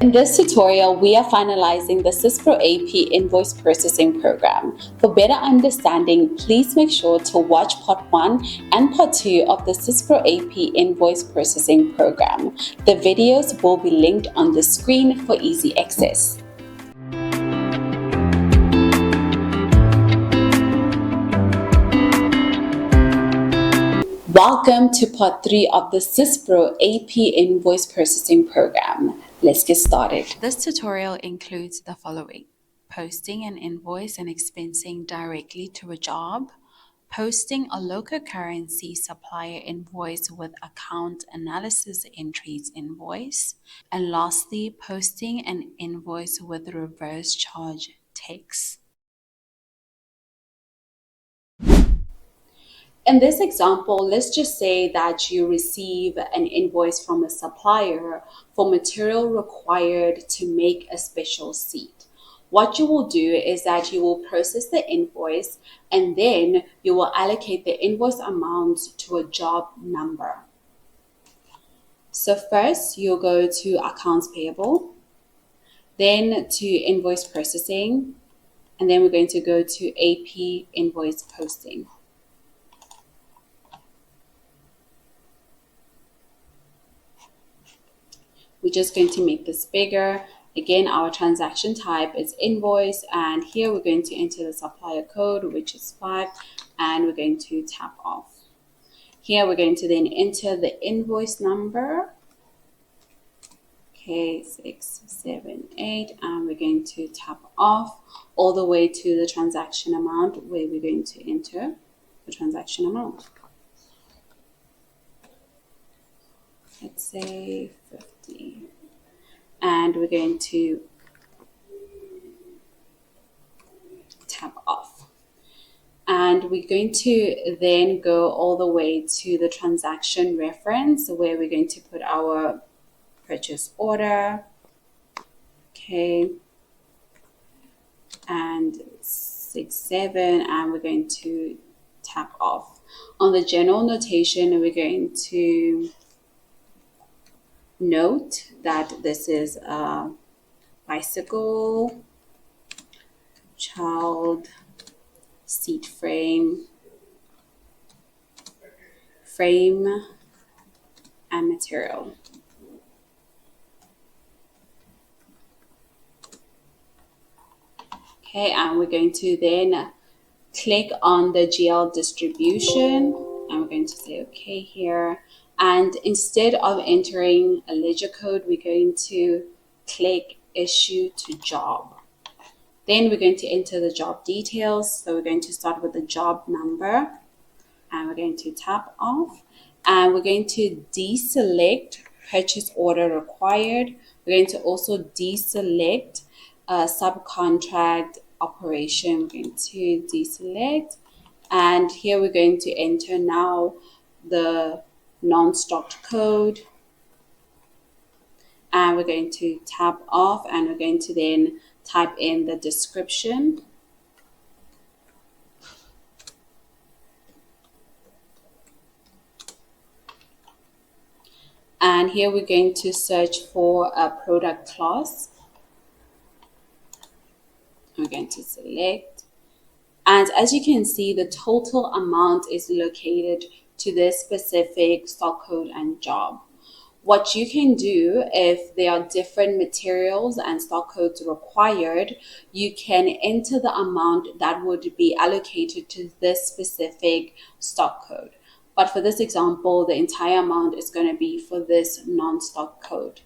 In this tutorial, we are finalizing the Syspro AP invoice processing program. For better understanding, please make sure to watch part 1 and part 2 of the Syspro AP invoice processing program. The videos will be linked on the screen for easy access. Welcome to part 3 of the Syspro AP invoice processing program. Let's get started. This tutorial includes the following: posting an invoice and expensing directly to a job, posting a local currency supplier invoice with account analysis entries invoice, and lastly, posting an invoice with reverse charge text. In this example, let's just say that you receive an invoice from a supplier for material required to make a special seat. What you will do is that you will process the invoice and then you will allocate the invoice amount to a job number. So first you'll go to Accounts Payable, then to Invoice Processing, and then we're going to go to AP Invoice Posting. We're just going to make this bigger. Again, our transaction type is invoice, and here we're going to enter the supplier code, which is 5, and we're going to tap off. Here we're going to then enter the invoice number, okay, 678, and we're going to tap off all the way to the transaction amount, where we're going to enter the transaction amount. Let's say 50, and we're going to tap off. And we're going to then go all the way to the transaction reference, where we're going to put our purchase order, okay, and 67, and we're going to tap off. On the general notation, we're going to note that this is a bicycle, child, seat frame, and material. Okay, and we're going to then click on the GL distribution, and we're going to say okay here. And instead of entering a ledger code, we're going to click issue to job. Then we're going to enter the job details. So we're going to start with the job number, and we're going to tap off, and we're going to deselect purchase order required. We're going to also deselect subcontract operation. We're going to deselect, and here we're going to enter now the non-stocked code, and we're going to tap off, and we're going to then type in the description, and here we're going to search for a product class. We're going to select, and as you can see, the total amount is located to this specific stock code and job. What you can do, if there are different materials and stock codes required, you can enter the amount that would be allocated to this specific stock code. But for this example, the entire amount is going to be for this non-stock code.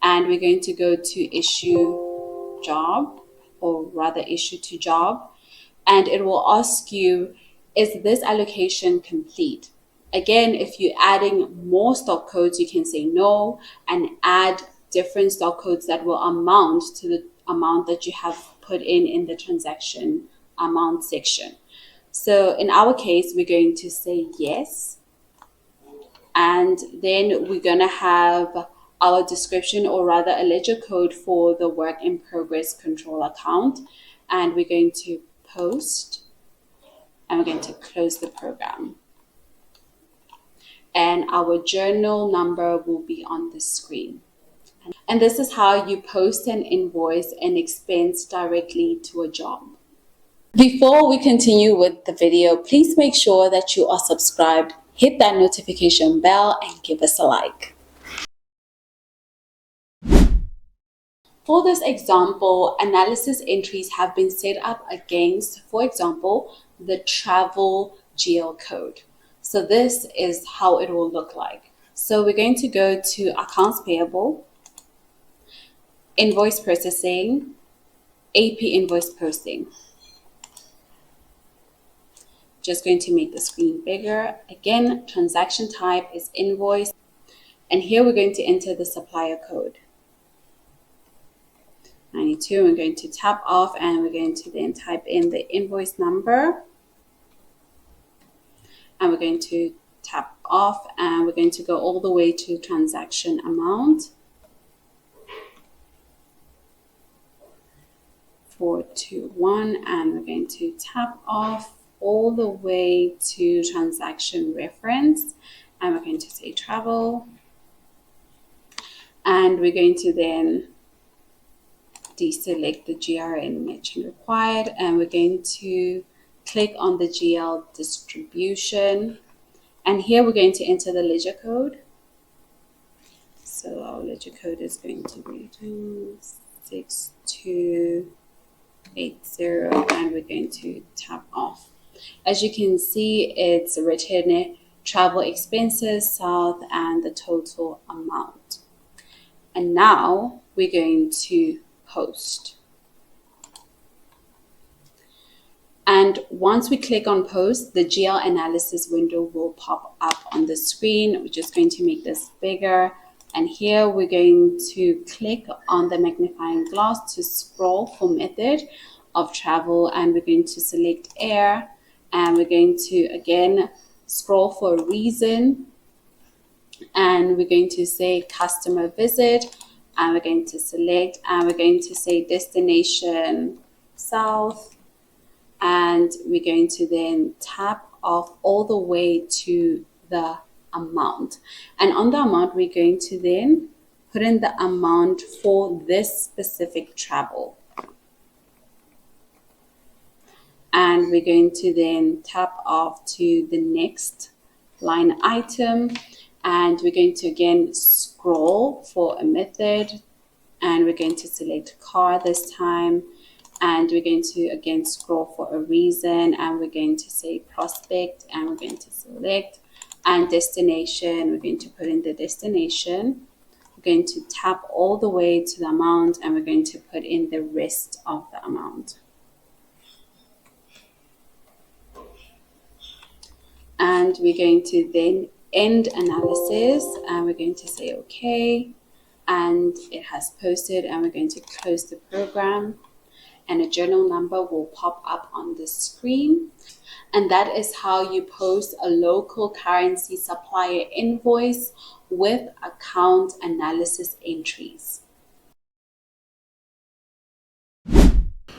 And we're going to go to issue job, or rather issue to job, and it will ask you, is this allocation complete? Again, if you're adding more stock codes, you can say no and add different stock codes that will amount to the amount that you have put in the transaction amount section. So in our case, we're going to say yes, and then we're going to have our description, or rather a ledger code for the work in progress control account, and we're going to post, and we're going to close the program. And our journal number will be on the screen. And this is how you post an invoice and expense directly to a job. Before we continue with the video, please make sure that you are subscribed, hit that notification bell, and give us a like. For this example, analysis entries have been set up against, for example, the travel GL code. So this is how it will look like. So we're going to go to Accounts Payable, Invoice Processing, AP Invoice Posting. Just going to make the screen bigger. Again, transaction type is invoice. And here we're going to enter the supplier code. 92, we're going to tap off and we're going to then type in the invoice number. And we're going to tap off and we're going to go all the way to transaction amount. 421, and we're going to tap off all the way to transaction reference. And we're going to say travel. And we're going to then deselect the GRN merchant required, and we're going to click on the GL distribution, and here we're going to enter the ledger code. So our ledger code is going to be 6280, and we're going to tap off. As you can see, it's written travel expenses south and the total amount. And now we're going to post. And once we click on post, the GL analysis window will pop up on the screen. We're just going to make this bigger. And here we're going to click on the magnifying glass to scroll for method of travel. And we're going to select air. And we're going to again scroll for a reason. And we're going to say customer visit. And we're going to select, and we're going to say destination south, and we're going to then tap off all the way to the amount. And on the amount, we're going to then put in the amount for this specific travel. And we're going to then tap off to the next line item. And we're going to again scroll for a method, and we're going to select car this time, and we're going to again scroll for a reason, and we're going to say prospect, and we're going to select, and destination, we're going to put in the destination. We're going to tap all the way to the amount, and we're going to put in the rest of the amount. And we're going to then end analysis, and we're going to say okay, and it has posted, and we're going to close the program, and a journal number will pop up on the screen. And that is how you post a local currency supplier invoice with account analysis entries.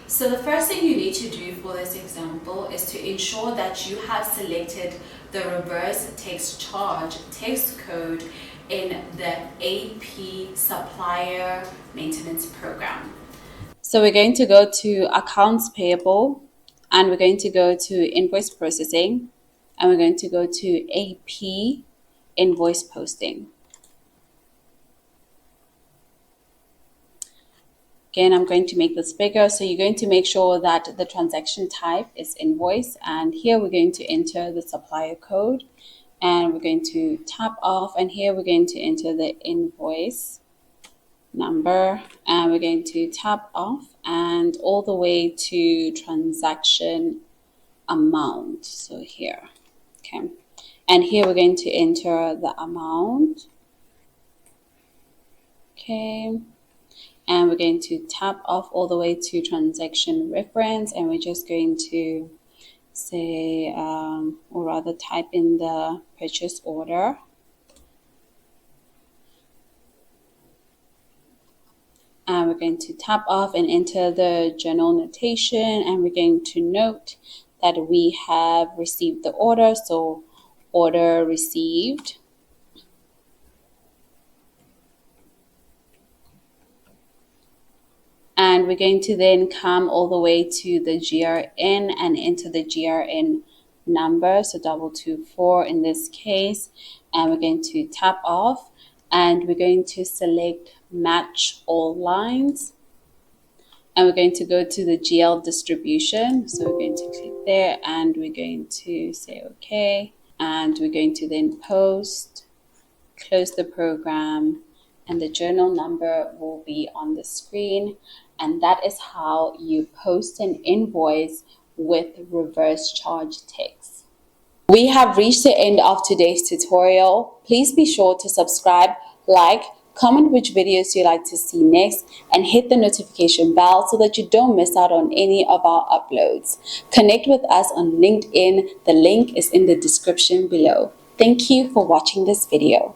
So the first thing you need to do for this example is to ensure that you have selected the reverse text charge text code in the AP supplier maintenance program. So we're going to go to Accounts Payable, and we're going to go to Invoice Processing, and we're going to go to AP Invoice Posting. Again, I'm going to make this bigger. So you're going to make sure that the transaction type is invoice. And here we're going to enter the supplier code, and we're going to tap off. And here we're going to enter the invoice number, and we're going to tap off and all the way to transaction amount. So here, okay. And here we're going to enter the amount. Okay. And we're going to tap off all the way to transaction reference, and we're just going to say, or rather type in the purchase order. And we're going to tap off and enter the journal notation, and we're going to note that we have received the order. So order received. And we're going to then come all the way to the GRN and enter the GRN number, so 224 in this case, and we're going to tap off and we're going to select match all lines, and we're going to go to the GL distribution. So we're going to click there and we're going to say okay, and we're going to then post, close the program, and the journal number will be on the screen. And that is how you post an invoice with reverse charge text. We have reached the end of today's tutorial. Please be sure to subscribe, like, comment which videos you'd like to see next, and hit the notification bell so that you don't miss out on any of our uploads. Connect with us on LinkedIn. The link is in the description below. Thank you for watching this video.